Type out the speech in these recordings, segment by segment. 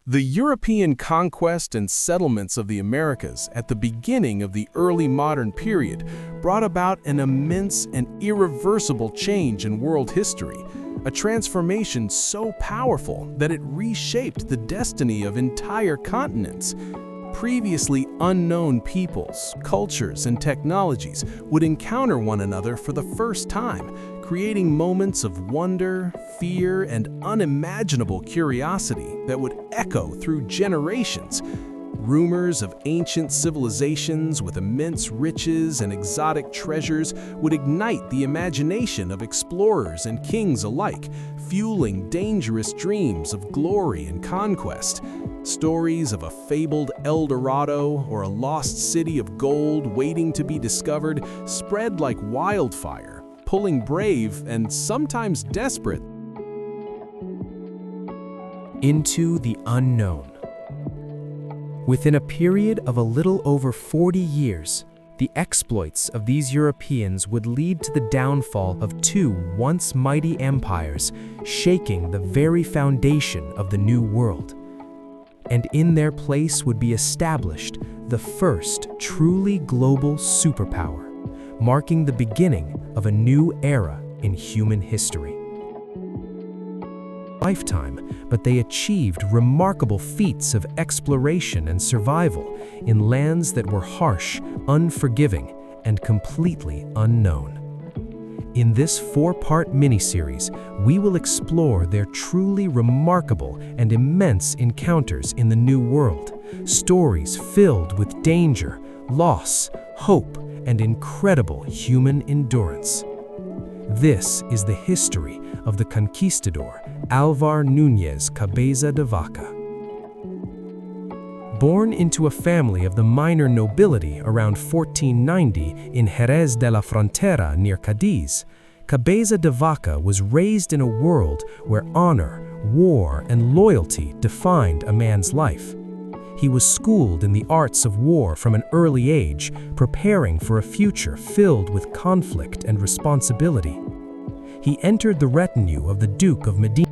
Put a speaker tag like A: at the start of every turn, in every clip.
A: The European conquest and settlements of the Americas at the beginning of the early modern period brought about an immense and irreversible change in world history, a transformation so powerful that it reshaped the destiny of entire continents. Previously unknown peoples, cultures, and technologies would encounter one another for the first time, creating moments of wonder, fear, and unimaginable curiosity that would echo through generations. Rumors of ancient civilizations with immense riches and exotic treasures would ignite the imagination of explorers and kings alike, fueling dangerous dreams of glory and conquest. Stories of a fabled El Dorado or a lost city of gold waiting to be discovered spread like wildfire, pulling brave and sometimes desperate
B: into the unknown. Within a period of a little over 40 years, the exploits of these Europeans would lead to the downfall of two once mighty empires, shaking the very foundation of the New World. And in their place would be established the first truly global superpower, marking the beginning of a new era in human history. Lifetime, but they achieved remarkable feats of exploration and survival in lands that were harsh, unforgiving, and completely unknown. In this four-part miniseries, we will explore their truly remarkable and immense encounters in the New World, stories filled with danger, loss, hope, and incredible human endurance. This is the history of the conquistador, Álvar Núñez Cabeza de Vaca. Born into a family of the minor nobility around 1490 in Jerez de la Frontera near Cadiz, Cabeza de Vaca was raised in a world where honor, war, and loyalty defined a man's life. He was schooled in the arts of war from an early age, preparing for a future filled with conflict and responsibility. He entered the retinue of the Duke of Medina.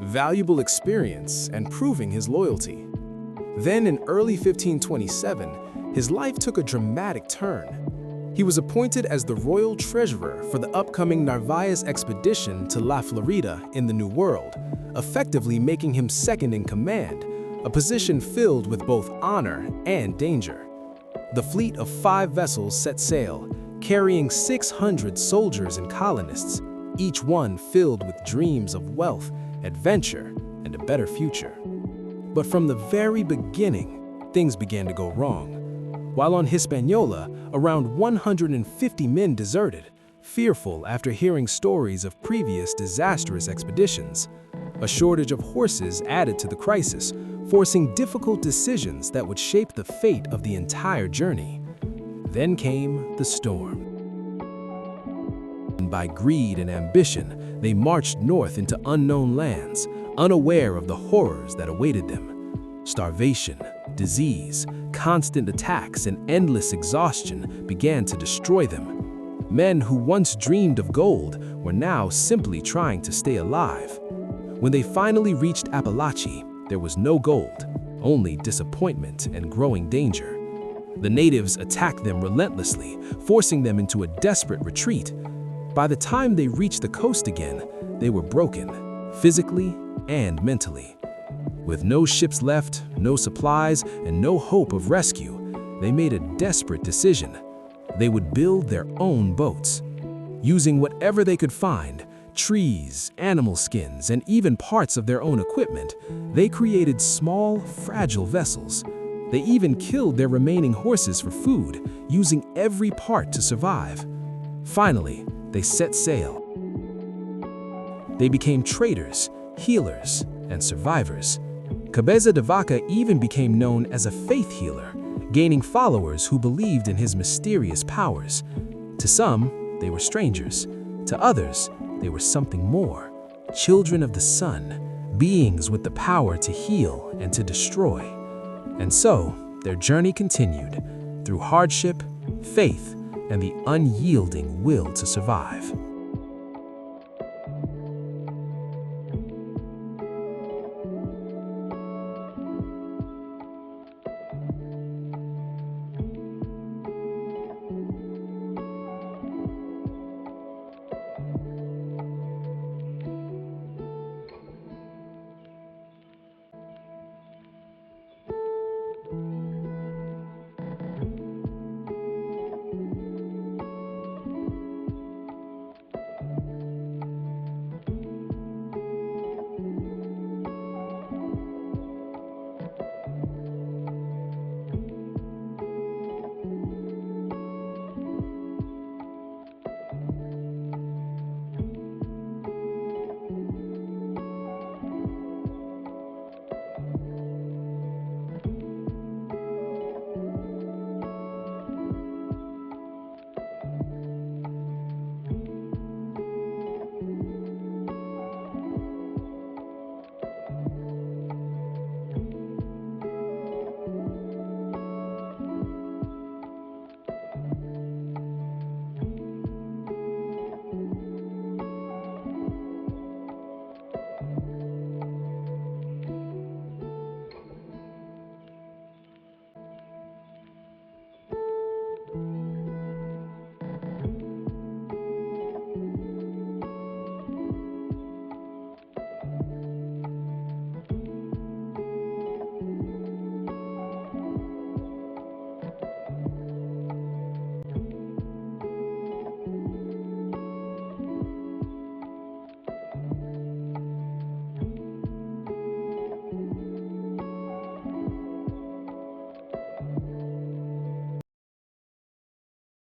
A: Valuable experience and proving his loyalty. Then in early 1527, his life took a dramatic turn. He was appointed as the royal treasurer for the upcoming Narvaez expedition to La Florida in the New World, effectively making him second in command, a position filled with both honor and danger. The fleet of 5 vessels set sail, carrying 600 soldiers and colonists, each one filled with dreams of wealth, adventure, and a better future. But from the very beginning, things began to go wrong. While on Hispaniola, around 150 men deserted, fearful after hearing stories of previous disastrous expeditions. A shortage of horses added to the crisis, forcing difficult decisions that would shape the fate of the entire journey. Then came the storm. By greed and ambition, they marched north into unknown lands, unaware of the horrors that awaited them. Starvation, disease, constant attacks, and endless exhaustion began to destroy them. Men who once dreamed of gold were now simply trying to stay alive. When they finally reached Apalachee, there was no gold, only disappointment and growing danger. The natives attacked them relentlessly, forcing them into a desperate retreat. By the time they reached the coast again, they were broken, physically and mentally. With no ships left, no supplies, and no hope of rescue, they made a desperate decision. They would build their own boats. Using whatever they could find, trees, animal skins, and even parts of their own equipment, they created small, fragile vessels. They even killed their remaining horses for food, using every part to survive. Finally, they set sail. They became traders, healers, and survivors. Cabeza de Vaca even became known as a faith healer, gaining followers who believed in his mysterious powers. To some, they were strangers. To others, they were something more. Children of the sun, beings with the power to heal and to destroy. And so, their journey continued, through hardship, faith, and the unyielding will to survive.